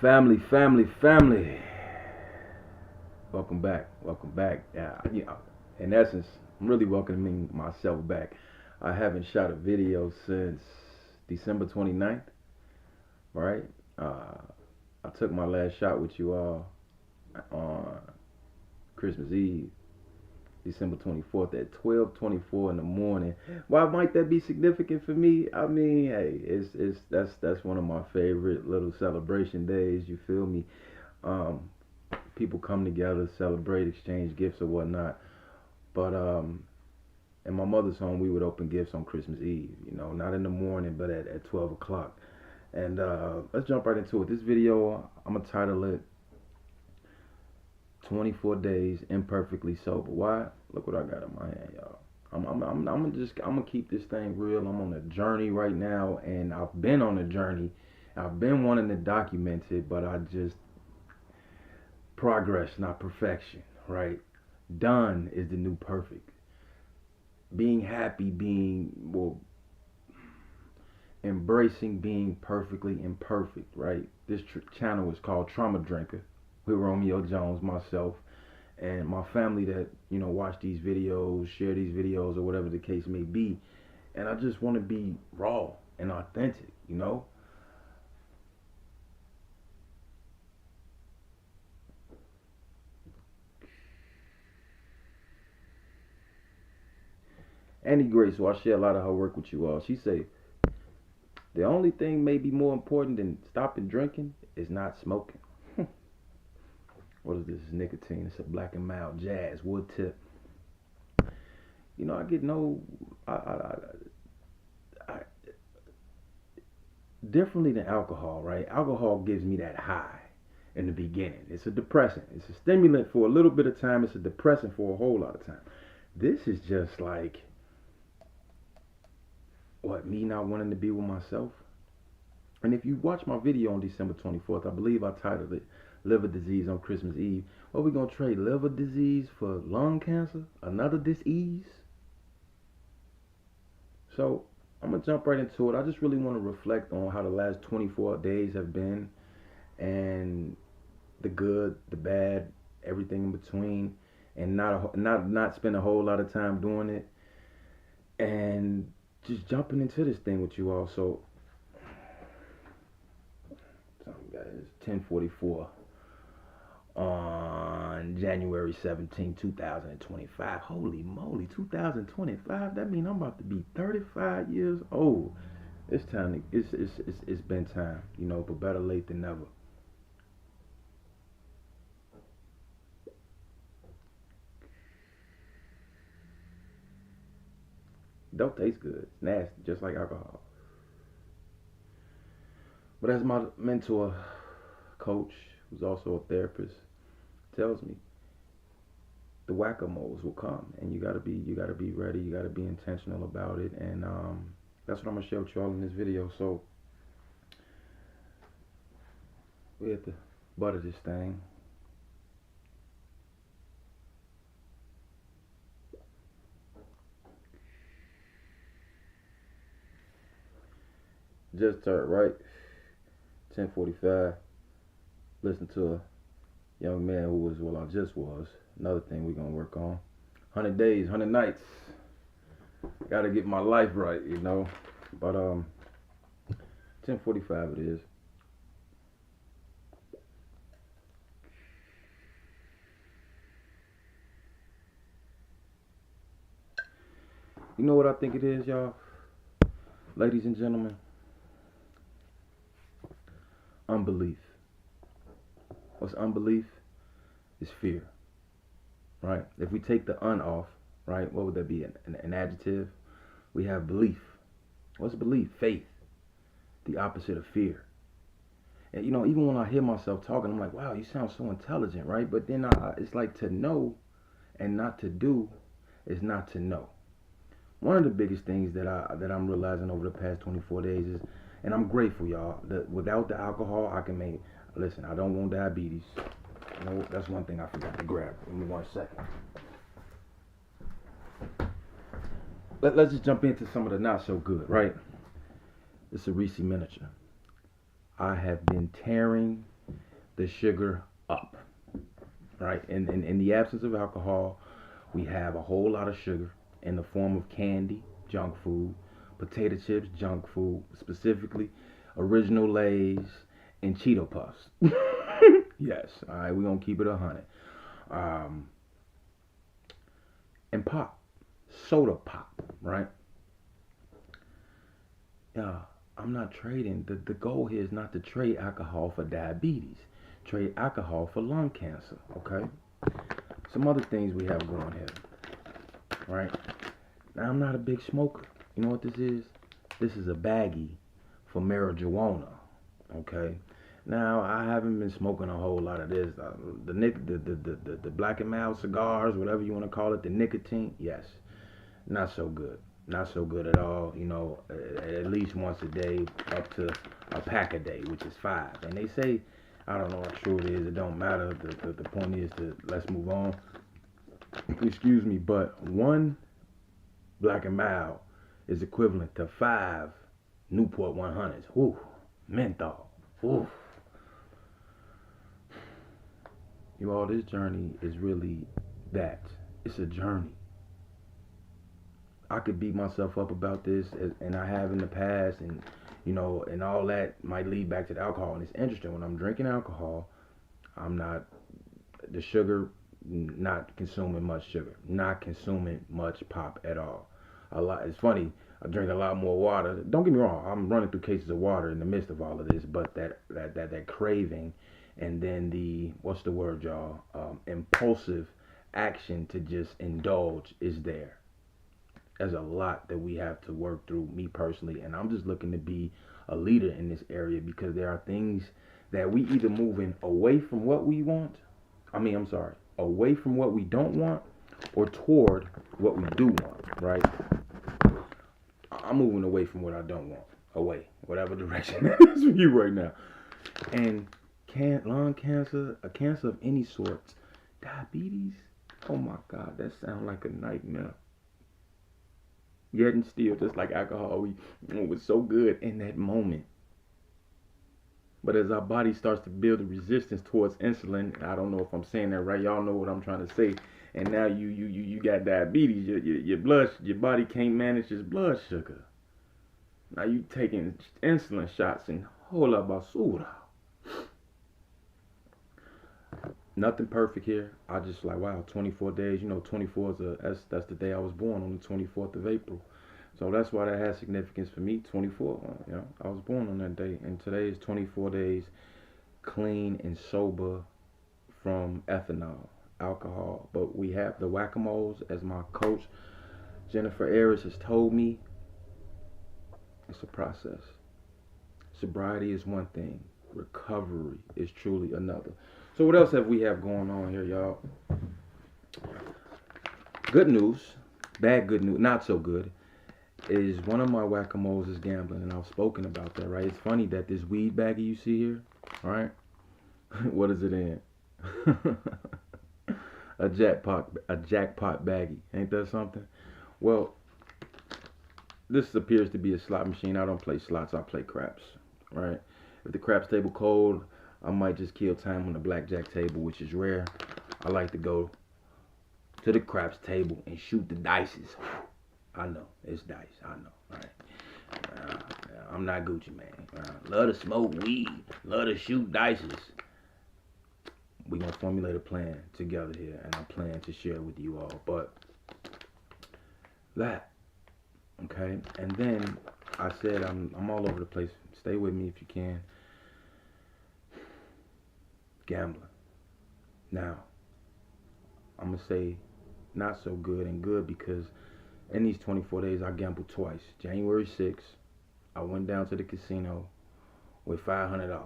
Family, family, family. Welcome back. Welcome back. In essence, I'm really welcoming myself back. I haven't shot a video since December 29th, right? I took my last shot with you all on Christmas Eve, December 24th at 12:24 in the morning. Why might that be significant for me? I mean, hey, it's that's one of my favorite little celebration days. You feel me? Um, People come together, celebrate, exchange gifts or whatnot. But in my mother's home, we would open gifts on Christmas Eve. Not in the morning, but at 12 o'clock. And let's jump right into it. This video, I'm gonna title it 24 Days Imperfectly Sober. Why? Look what I got in my hand, y'all. I'm gonna keep this thing real. I'm on a journey right now, and I've been on a journey. I've been wanting to document it, but I just progress, not perfection, right? Done is the new perfect. Being happy, embracing being perfectly imperfect, right? This channel is called Trauma Drinker with Romeo Jones, myself, and my family that, watch these videos, share these videos, or whatever the case may be. And I just want to be raw and authentic. Annie Grace, so I share a lot of her work with you all. She say, the only thing may be more important than stopping drinking is not smoking. What is this? Nicotine. It's a black and mild jazz wood tip. I get no. I differently than alcohol, right? Alcohol gives me that high in the beginning. It's a depressant. It's a stimulant for a little bit of time. It's a depressant for a whole lot of time. This is just like what, me not wanting to be with myself. And if you watch my video on December 24th, I believe I titled it Liver Disease on Christmas Eve. Are we going to trade liver disease for lung cancer? Another disease? So I'm going to jump right into it. I just really want to reflect on how the last 24 days have been, and the good, the bad, everything in between, and not spend a whole lot of time doing it, and just jumping into this thing with you all. So guys, 10:44 on January 17, 2025. Holy moly, 2025. That means I'm about to be 35 years old. It's time. It's been time. But better late than never. Don't taste good. It's nasty, just like alcohol. But as my mentor, coach, who's also a therapist, tells me, the whack-a-moles will come, and you gotta be ready. You gotta be intentional about it, and that's what I'm gonna share with you all in this video. So we have to butter this thing. Just turned right. 10:45. Listen to a young man who was, well, I just was. Another thing we're gonna work on. 100 days, 100 nights. Gotta get my life right. But 10:45 it is. You know what I think it is, y'all? Ladies and gentlemen, unbelief. What's unbelief? Is fear, right? If we take the un off, right, what would that be? An adjective? We have belief. What's belief? Faith. The opposite of fear. And even when I hear myself talking, I'm like, wow, you sound so intelligent, right? But then it's like, to know and not to do is not to know. One of the biggest things that I'm realizing over the past 24 days is, and I'm grateful, y'all, that without the alcohol, I can make. Listen, I don't want diabetes. No, that's one thing I forgot to grab. Give me 1 second. Let's just jump into some of the not so good, right? It's a Reese miniature. I have been tearing the sugar up, right? In the absence of alcohol, we have a whole lot of sugar in the form of candy, junk food, potato chips, junk food, specifically original Lay's and Cheeto Puffs. Yes, all right, we're gonna keep it 100. Um, and pop, soda pop, right? Yeah, I'm not trading. The goal here is not to trade alcohol for diabetes. Trade alcohol for lung cancer. Okay. Some other things we have going here, right? Now I'm not a big smoker. You know what this is? This is a baggie for marijuana. Okay. Now I haven't been smoking a whole lot of this. The black and mild cigars, whatever you want to call it, the nicotine. Yes, not so good. Not so good at all. You know, at least once a day, up to a pack a day, which is 5. And they say, I don't know how true it is. It don't matter. The point is to let's move on. Excuse me, but one black and mild is equivalent to 5 Newport 100s. Whew, menthol. Whew. You all, this journey is really that. It's a journey. I could beat myself up about this, and I have in the past, and you know, and all that might lead back to the alcohol. And it's interesting when I'm drinking alcohol, I'm not the sugar, not consuming much sugar, not consuming much pop at all. A lot. It's funny. I drink a lot more water. Don't get me wrong. I'm running through cases of water in the midst of all of this, but that craving, and then the what's the word, y'all? Impulsive action to just indulge is there. There's a lot that we have to work through, me personally, and I'm just looking to be a leader in this area because there are things that we either moving away from what we want. I'm sorry, away from what we don't want, or toward what we do want. Right? I'm moving away from what I don't want. Away, whatever direction that is for you right now. And lung cancer, a cancer of any sort, diabetes. Oh my God, that sounds like a nightmare. Yet and still, just like alcohol, it was so good in that moment. But as our body starts to build a resistance towards insulin, I don't know if I'm saying that right. Y'all know what I'm trying to say. And now you got diabetes. Your body can't manage its blood sugar. Now you taking insulin shots and hola basura. Nothing perfect here. I just like, wow, 24 days. You know, 24 is that's the day I was born, on the 24th of April. So that's why that has significance for me. 24. You know, I was born on that day, and today is 24 days clean and sober from ethanol, alcohol. But we have the whack-a-moles, as my coach Jennifer Ayers has told me. It's a process. Sobriety is one thing. Recovery is truly another. So what else have we have going on here, y'all? Good news, bad good news, not so good, is one of my whack-a-moles is gambling, and I've spoken about that, right? It's funny that this weed baggie you see here, right? What is it in? a jackpot baggie. Ain't that something? Well, this appears to be a slot machine. I don't play slots, I play craps, right? If the craps table cold, I might just kill time on the blackjack table, which is rare. I like to go to the craps table and shoot the dices. I know, it's dice, I know, right? I'm not Gucci, man. Love to smoke weed, love to shoot dices. We're going to formulate a plan together here, and I plan to share with you all. But that, okay? And then I said I'm all over the place. Stay with me if you can. Gambling. Now, I'm going to say not so good and good because in these 24 days, I gambled twice. January 6th, I went down to the casino with $500.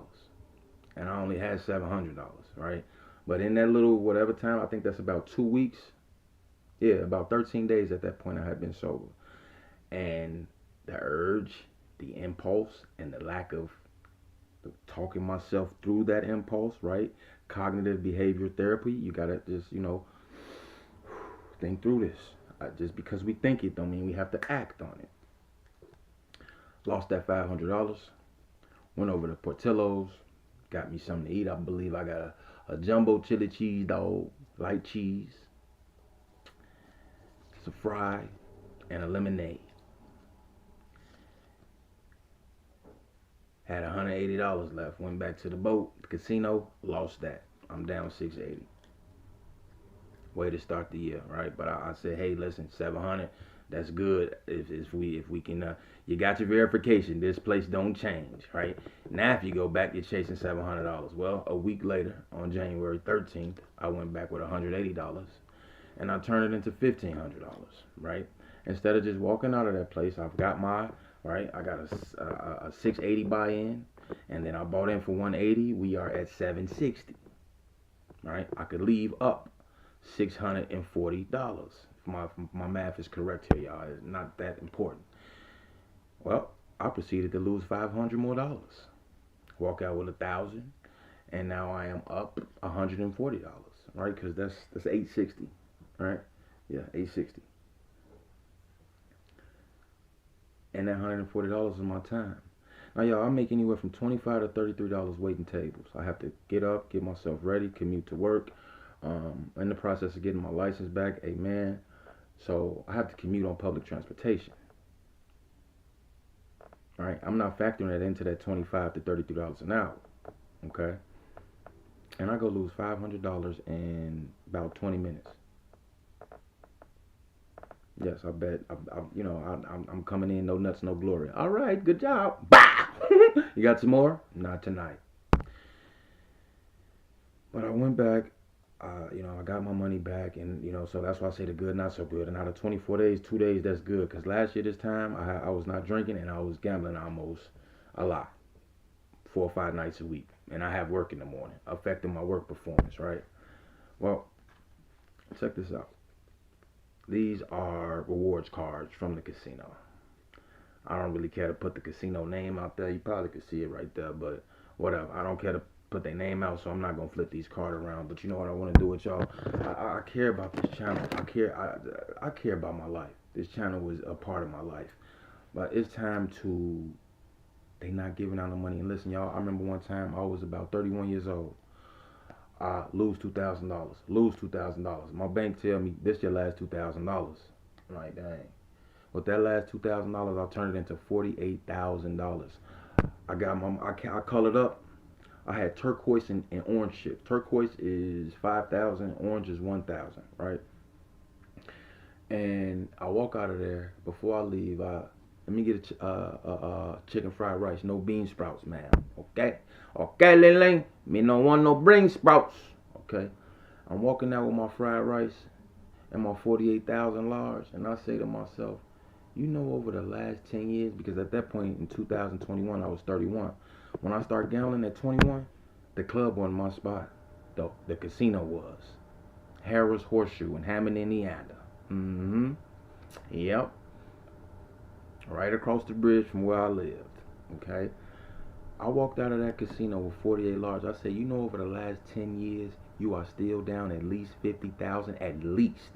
And I only had $700, right? But in that little whatever time, I think that's about 2 weeks. Yeah, about 13 days at that point I had been sober. And the urge, the impulse, and the lack of talking myself through that impulse, right? Cognitive behavior therapy, you gotta just, think through this. Just because we think it don't mean we have to act on it. Lost that $500, went over to Portillo's, got me something to eat. I believe I got a jumbo chili cheese dog, light cheese, some fry, and a lemonade. Had $180 left. Went back to the boat, the casino, lost that. I'm down $680. Way to start the year, right? But I said, hey, listen, 700, that's good. If we can, you got your verification. This place don't change, right? Now if you go back, you're chasing $700. Well, a week later, on January 13th, I went back with $180, and I turned it into $1,500, right? Instead of just walking out of that place, I've got my right. I got a 680 buy-in, and then I bought in for 180. We are at 760, right? I could leave up $640. My math is correct here, y'all. It's not that important. Well, I proceeded to lose $500 more. Walk out with $1,000, and now I am up $140, right? Because that's $860, right? Yeah, $860. And that $140 is my time. Now, y'all, I make anywhere from $25 to $33 waiting tables. I have to get up, get myself ready, commute to work. In the process of getting my license back, amen. So I have to commute on public transportation. All right, I'm not factoring that into that $25 to $33 an hour. Okay, and I go lose $500 in about 20 minutes. Yes, I bet. I'm coming in, no nuts, no glory. All right, good job. Bah! You got some more? Not tonight. But I went back. I got my money back, and so that's why I say the good, not so good. And out of 24 days, 2 days, that's good. Cause last year this time, I was not drinking and I was gambling almost a lot, 4 or 5 nights a week, and I have work in the morning, affecting my work performance. Right. Well, check this out. These are rewards cards from the casino. I don't really care to put the casino name out there. You probably could see it right there, but whatever. I don't care to put their name out, so I'm not gonna flip these cards around. But you know what I want to do with y'all? I care about this channel. I care about my life. This channel was a part of my life, but it's time to. They not giving out no money. And listen, y'all. I remember one time I was about 31 years old. I lose $2,000. Lose $2,000. My bank tell me this your last $2,000. I'm like, dang. With that last $2,000, I'll turn it into $48,000. I got I colored up. I had turquoise and orange shit. Turquoise is 5,000, orange is 1,000, right? And I walk out of there. Before I leave, let me get a chicken fried rice, no bean sprouts, ma'am. Okay, okay, Lily, me no want no bean sprouts. Okay, I'm walking out with my fried rice and my 48,000 large, and I say to myself, over the last 10 years, because at that point in 2021 I was 31. When I started gambling at 21, the club wasn't my spot. The casino was. Harrah's Horseshoe in Hammond, Indiana. Yep. Right across the bridge from where I lived. Okay. I walked out of that casino with 48 large. I said, over the last 10 years, you are still down at least 50,000 at least.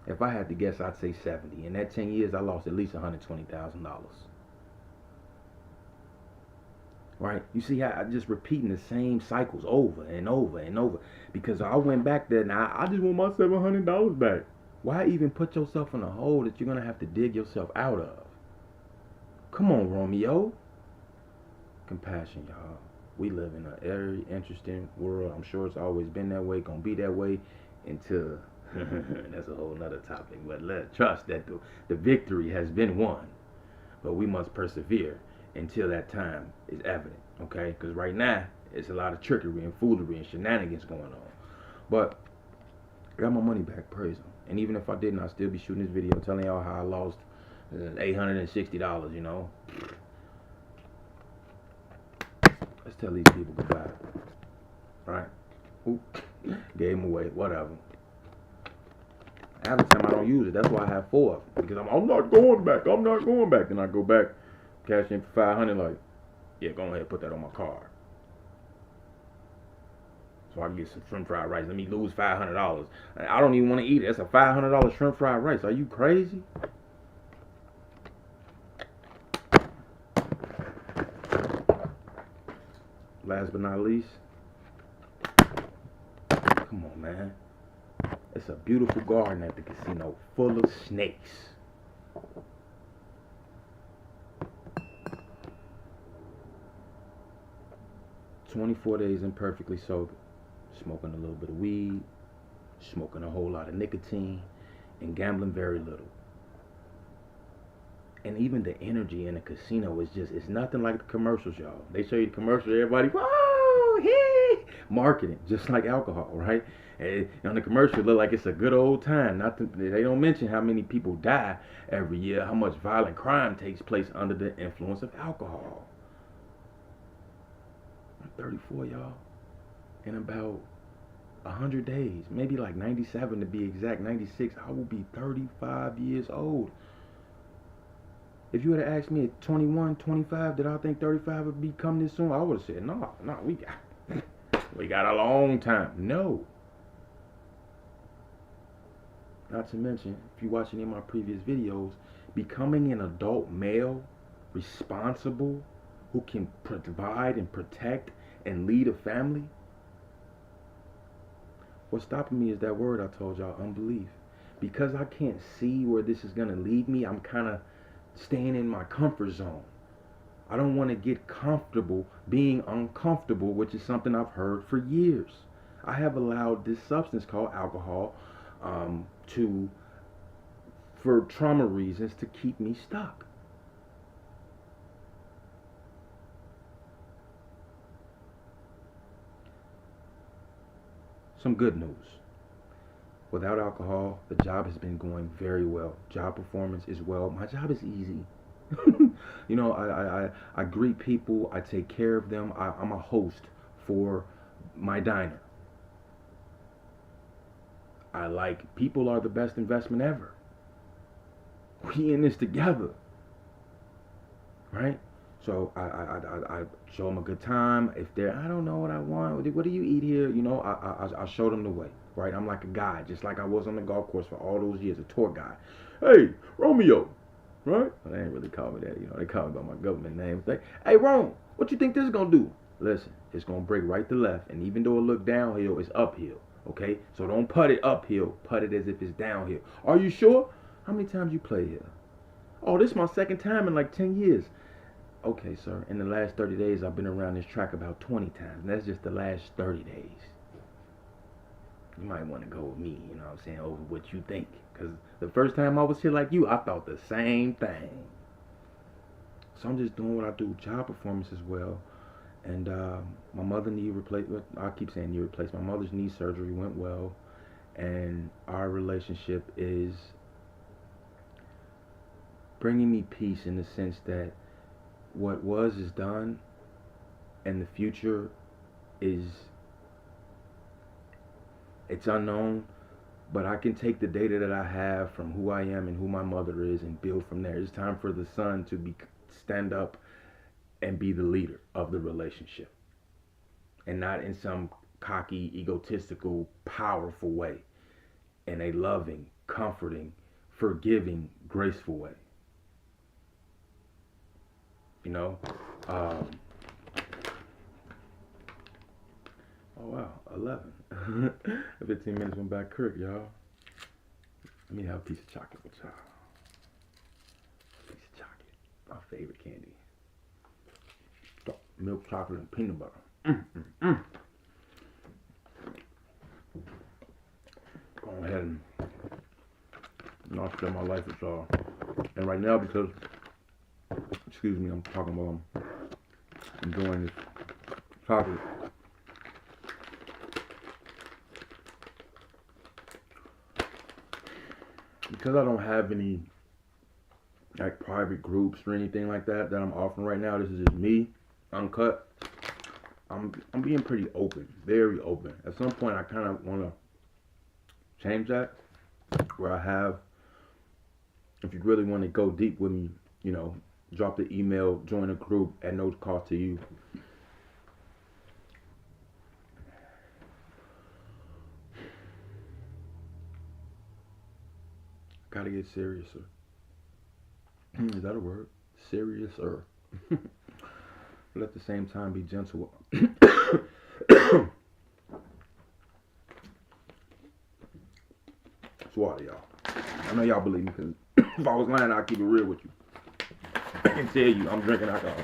If I had to guess, I'd say 70. In that 10 years, I lost at least $120,000. Right? You see how I'm just repeating the same cycles over and over and over. Because I went back there and I just want my $700 back. Why even put yourself in a hole that you're going to have to dig yourself out of? Come on, Romeo. Compassion, y'all. We live in a very interesting world. I'm sure it's always been that way, gonna be that way until that's a whole nother topic. But let's trust that the victory has been won. But we must persevere until that time is evident. Okay? Because right now it's a lot of trickery and foolery and shenanigans going on. But I got my money back, praise him. And even if I didn't, I'd still be shooting this video telling y'all how I lost $860, Let's tell these people goodbye. Right? Oop. Gave them away. Whatever. Half the time I don't use it. That's why I have 4 of them. Because I'm not going back. I'm not going back. Then I go back, cash in for $500. Like, yeah, go ahead, put that on my card. So I can get some shrimp fried rice. Let me lose $500. I don't even want to eat it. That's a $500 shrimp fried rice. Are you crazy? last but not least, come on, man. It's a beautiful garden at the casino full of snakes. "24 days imperfectly sober, smoking a little bit of weed, smoking a whole lot of nicotine, and gambling very little." And even the energy in a casino is just, it's nothing like the commercials, y'all. They show you the commercials, everybody, whoa, hey, marketing, just like alcohol, right? And on the commercial, it look like it's a good old time. They don't mention how many people die every year, how much violent crime takes place under the influence of alcohol. I'm 34, y'all. In about 100 days, maybe like 97 to be exact, 96, I will be 35 years old. If you would have asked me at 21, 25, did I think 35 would be come this soon? I would have said, no, we got a long time. No. Not to mention, if you watch any of my previous videos, becoming an adult male, responsible, who can provide and protect and lead a family, what's stopping me is that word I told y'all, unbelief. Because I can't see where this is going to lead me, I'm kind of staying in my comfort zone. I don't want to get comfortable being uncomfortable, which is something I've heard for years. I have allowed this substance called alcohol for trauma reasons, to keep me stuck. Some good news. Without alcohol, the job has been going very well. Job performance is well. My job is easy. You know, I greet people. I take care of them. I'm a host for my diner. I like, people are the best investment ever. We in this together, right? So I show them a good time. If they're, I don't know what I want, what do you eat here? You know, I show them the way, right? I'm like a guide, just like I was on the golf course for all those years, a tour guide. Hey, Romeo, right? Well, they ain't really call me that, you know. They call me by my government name. They, hey, Rome, what you think this is gonna do? Listen, it's gonna break right to left, and even though it look downhill, it's uphill. Okay, so don't putt it uphill. Putt it as if it's downhill. Are you sure? How many times you play here? Oh, this is my second time in like 10 years. Okay, sir. In the last 30 days, I've been around this track about 20 times. And that's just the last 30 days. You might want to go with me, you know what I'm saying, over what you think. Because the first time I was here like you, I thought the same thing. So I'm just doing what I do. Job performance as well. And my mother knee replacement, I keep saying knee replacement. My mother's knee surgery went well. And our relationship is bringing me peace in the sense that what was is done, and the future is, it's unknown, but I can take the data that I have from who I am and who my mother is and build from there. It's time for the son to stand up and be the leader of the relationship, and not in some cocky, egotistical, powerful way, in a loving, comforting, forgiving, graceful way. You know, oh wow, 11. 15 minutes went back quick, y'all. Let me have a piece of chocolate with y'all. Piece of chocolate, my favorite candy. Milk chocolate and peanut butter. Go ahead and not spend my life with y'all. And right now, because, excuse me, I'm talking while I'm enjoying this chocolate. Because I don't have any like private groups or anything like that I'm offering right now. This is just me, uncut. I'm being pretty open, very open. At some point, I kind of want to change that, where I have, if you really want to go deep with me, you know, drop the email, join a group at no cost to you. Gotta get seriouser. Is that a word? Seriouser. But at the same time, be gentle It's water, y'all. I know y'all believe me because if I was lying, I'd keep it real with you. I can tell you I'm drinking alcohol.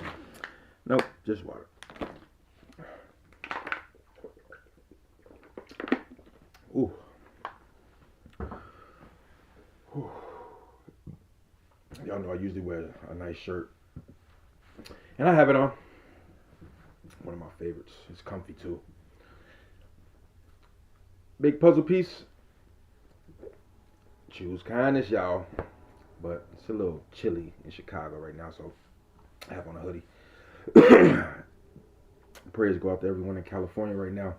Nope, just water. Ooh. Ooh. Y'all know I usually wear a nice shirt. And I have it on. One of my favorites. It's comfy too. Big puzzle piece. Choose kindness, y'all. But it's a little chilly in Chicago right now, so I have on a hoodie. Prayers go out to everyone in California right now.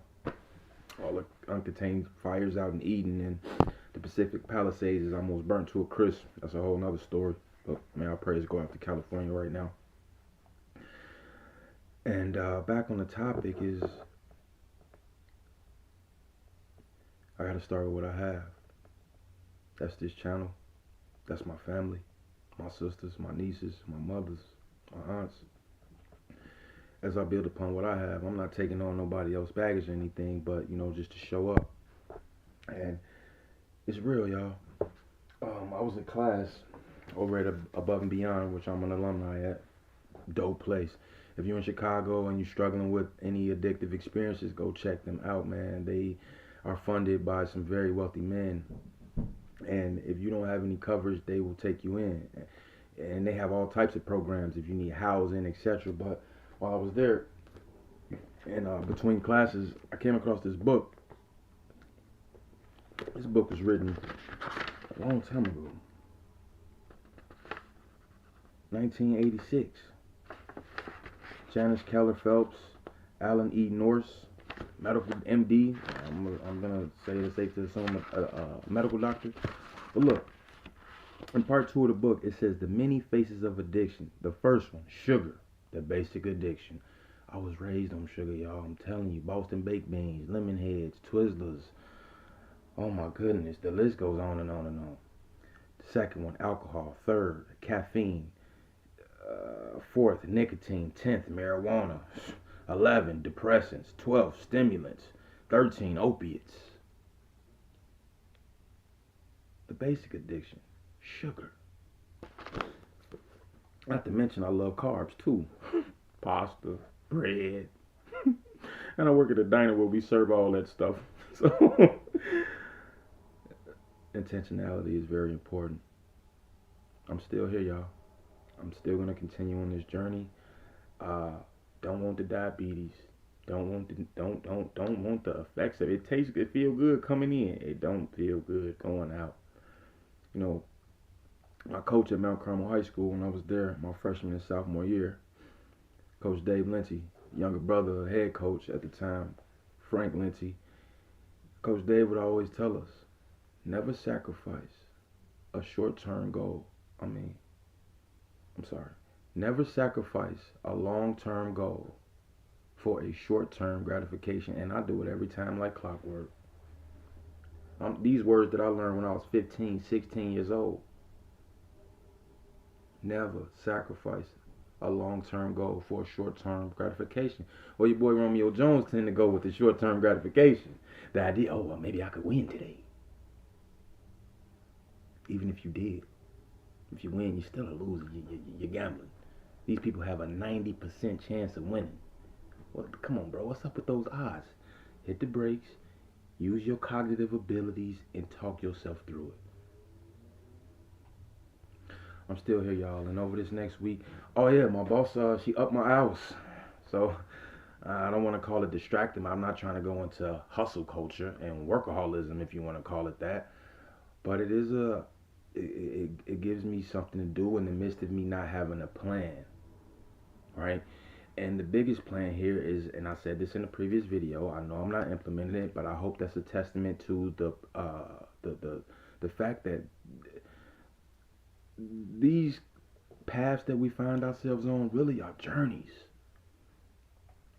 All the uncontained fires out in Eden and the Pacific Palisades is almost burnt to a crisp. That's a whole nother story. But man, our prayers go out to California right now. And back on the topic is, I gotta start with what I have. That's this channel. That's my family, my sisters, my nieces, my mothers, my aunts. As I build upon what I have, I'm not taking on nobody else's baggage or anything, but just to show up. And it's real, y'all. I was in class over at Above and Beyond, which I'm an alumni at. Dope place. If you're in Chicago and you're struggling with any addictive experiences, go check them out, man. They are funded by some very wealthy men. And if you don't have any coverage, they will take you in. And they have all types of programs if you need housing, etc. But while I was there, and between classes, I came across this book. This book was written a long time ago, 1986. Janice Keller Phelps, Alan E. Norse, medical MD. I'm gonna say it's safe to assume a medical doctor. But look, in part 2 of the book, it says the many faces of addiction. The first one, sugar, the basic addiction. I was raised on sugar, y'all. I'm telling you, Boston baked beans, lemon heads, Twizzlers. Oh my goodness, the list goes on and on and on. The second one, alcohol. Third, caffeine. Fourth, nicotine. 10th, marijuana. 11, depressants. 12, stimulants. 13, opiates. The basic addiction, sugar. Not to mention I love carbs too. Pasta, bread. And I work at a diner where we serve all that stuff. So intentionality is very important. I'm still here, y'all. I'm still gonna continue on this journey. Don't want the diabetes. Don't want the effects of it. It feel good coming in. It don't feel good going out. My coach at Mount Carmel High School when I was there, my freshman and sophomore year, Coach Dave Lindsey, younger brother, head coach at the time, Frank Lindsey. Coach Dave would always tell us, never sacrifice a short-term goal. Never sacrifice a long-term goal for a short-term gratification. And I do it every time like clockwork. These words that I learned when I was 15, 16 years old. Never sacrifice a long-term goal for a short-term gratification. Well, your boy Romeo Jones tend to go with the short-term gratification. The idea, well, maybe I could win today. Even if you did. If you win, you're still a loser. You're gambling. These people have a 90% chance of winning. Well, come on, bro. What's up with those odds? Hit the brakes. Use your cognitive abilities and talk yourself through it. I'm still here, y'all. And over this next week, oh yeah, my boss, she upped my hours. So I don't want to call it distracting. I'm not trying to go into hustle culture and workaholism, if you want to call it that. But it is it gives me something to do in the midst of me not having a plan, right? And the biggest plan here is, and I said this in the previous video, I know I'm not implementing it, but I hope that's a testament to the fact that these paths that we find ourselves on really are journeys.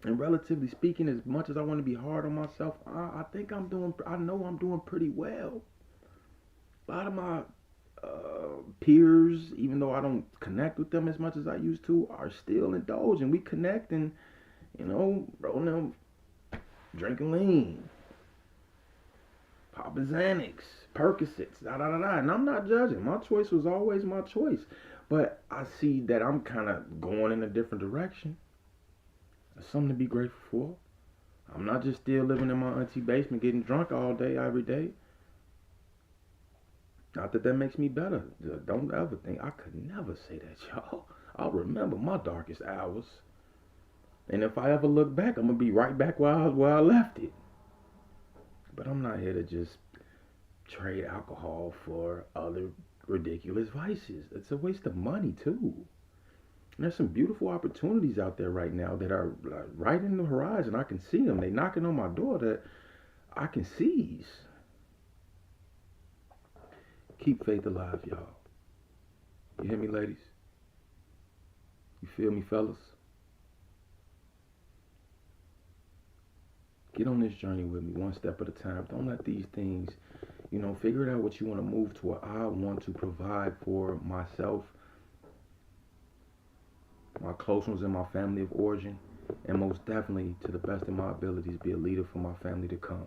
And relatively speaking, as much as I want to be hard on myself, I know I'm doing pretty well. A lot of my peers, even though I don't connect with them as much as I used to, are still indulging. We connect and rolling them, drinking lean, popping Xanax, Percocets, da da da da. And I'm not judging. My choice was always my choice. But I see that I'm kind of going in a different direction. That's something to be grateful for. I'm not just still living in my auntie basement getting drunk all day, every day. Not that that makes me better. Don't ever think. I could never say that, y'all. I'll remember my darkest hours. And if I ever look back, I'm going to be right back where I left it. But I'm not here to just trade alcohol for other ridiculous vices. It's a waste of money, too. And there's some beautiful opportunities out there right now that are right in the horizon. I can see them. They're knocking on my door that I can seize. Keep faith alive, y'all. You hear me, ladies? You feel me, fellas? Get on this journey with me, one step at a time. Don't let these things, figure it out what you want to move toward. I want to provide for myself, my close ones in my family of origin, and most definitely, to the best of my abilities, be a leader for my family to come.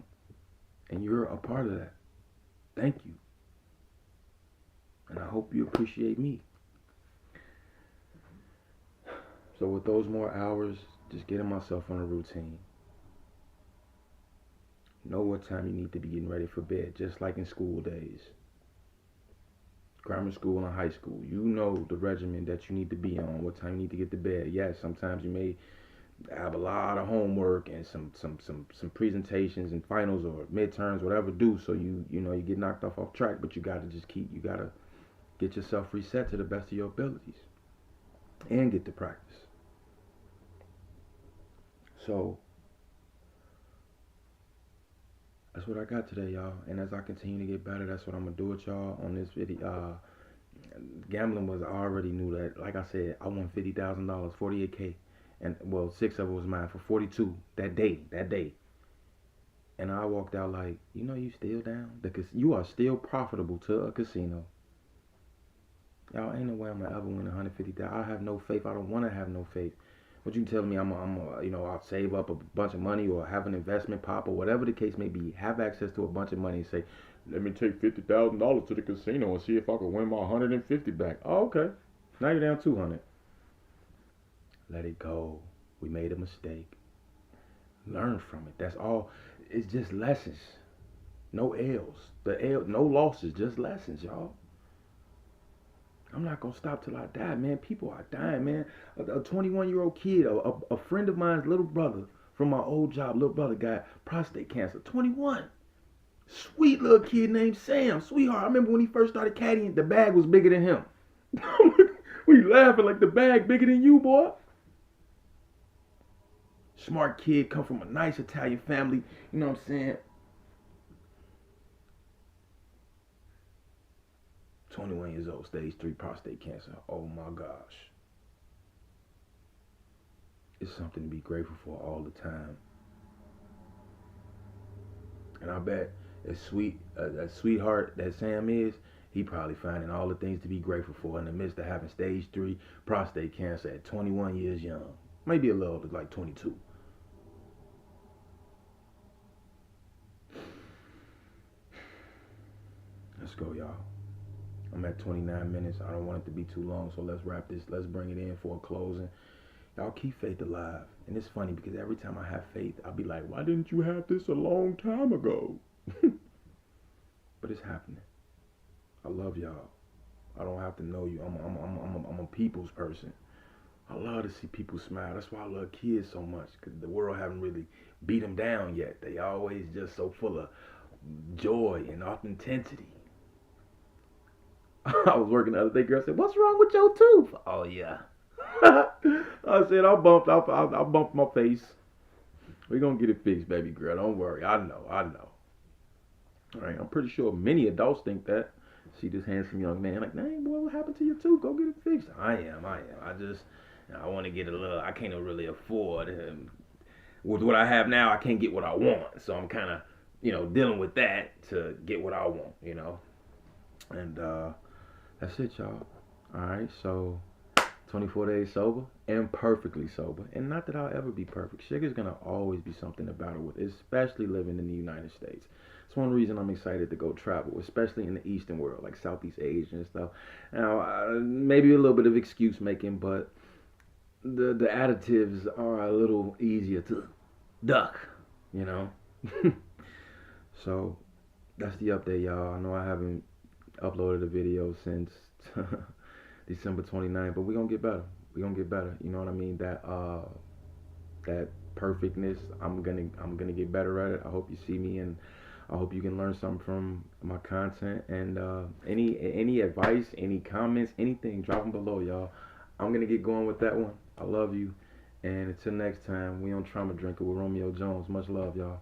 And you're a part of that. Thank you. And I hope you appreciate me. So with those more hours, just getting myself on a routine. Know what time you need to be getting ready for bed, just like in school days. Grammar school and high school. You know the regimen that you need to be on, what time you need to get to bed. Yes, sometimes you may have a lot of homework and some presentations and finals or midterms, whatever due, so you get knocked off track, but you gotta get yourself reset to the best of your abilities and get to practice. So that's what I got today, y'all. And as I continue to get better, that's what I'm gonna do with y'all on this video. Gambling was, I already knew that. Like I said, I won $50,000, 48K, and well, 6 of it was mine for 42 that day. And I walked out like, you still down? Because you are still profitable to a casino. Y'all, ain't no way I'm gonna ever win 150,000. I have no faith. I don't want to have no faith. What you telling me? I'll save up a bunch of money or have an investment pop or whatever the case may be. Have access to a bunch of money and say, let me take $50,000 to the casino and see if I can win my 150 back. Oh, okay. Now you're down 200. Let it go. We made a mistake. Learn from it. That's all. It's just lessons. No L's. No losses. Just lessons, y'all. I'm not going to stop till I die, man. People are dying, man. A 21-year-old kid, a friend of mine's little brother from my old job, little brother got prostate cancer. 21. Sweet little kid named Sam. Sweetheart. I remember when he first started caddying, the bag was bigger than him. We laughing like the bag bigger than you, boy. Smart kid, come from a nice Italian family. You know what I'm saying? 21 years old, stage 3 prostate cancer. Oh my gosh. It's something to be grateful for all the time. And I bet as sweetheart that Sam is, he probably finding all the things to be grateful for in the midst of having stage 3 prostate cancer at 21 years young. Maybe a little like 22. Let's go, y'all. I'm at 29 minutes. I don't want it to be too long, so let's wrap this. Let's bring it in for a closing. Y'all keep faith alive. And it's funny because every time I have faith, I'll be like, why didn't you have this a long time ago? But it's happening. I love y'all. I don't have to know you. I'm a people's person. I love to see people smile. That's why I love kids so much, because the world haven't really beat them down yet. They always just so full of joy and authenticity. I was working the other day. Girl said, "What's wrong with your tooth?" Oh yeah. I said, I bumped my face. We're gonna get it fixed, baby girl. Don't worry. I know. All right. I'm pretty sure many adults think that. See this handsome young man like, "Dang boy, what happened to your tooth? Go get it fixed." I am. I want to get a little. I can't really afford. With what I have now, I can't get what I want. So I'm kind of, dealing with that to get what I want. And that's it, y'all. All right, so 24 days sober and perfectly sober. And not that I'll ever be perfect. Sugar's gonna always be something to battle with, especially living in the United States. It's one reason I'm excited to go travel, especially in the Eastern world, like Southeast Asia and stuff. Now, maybe a little bit of excuse making, but the additives are a little easier to duck, you know. So that's the update, y'all. I know I haven't uploaded a video since December 29th, but we're gonna get better. We're gonna get better. You know what I mean? That perfectness, I'm gonna get better at it. I hope you see me, and I hope you can learn something from my content. And any advice, any comments, anything, drop them below, y'all. I'm gonna get going with that one. I love you, and until next time, we on Trauma Drinker with Romeo Jones. Much love, y'all.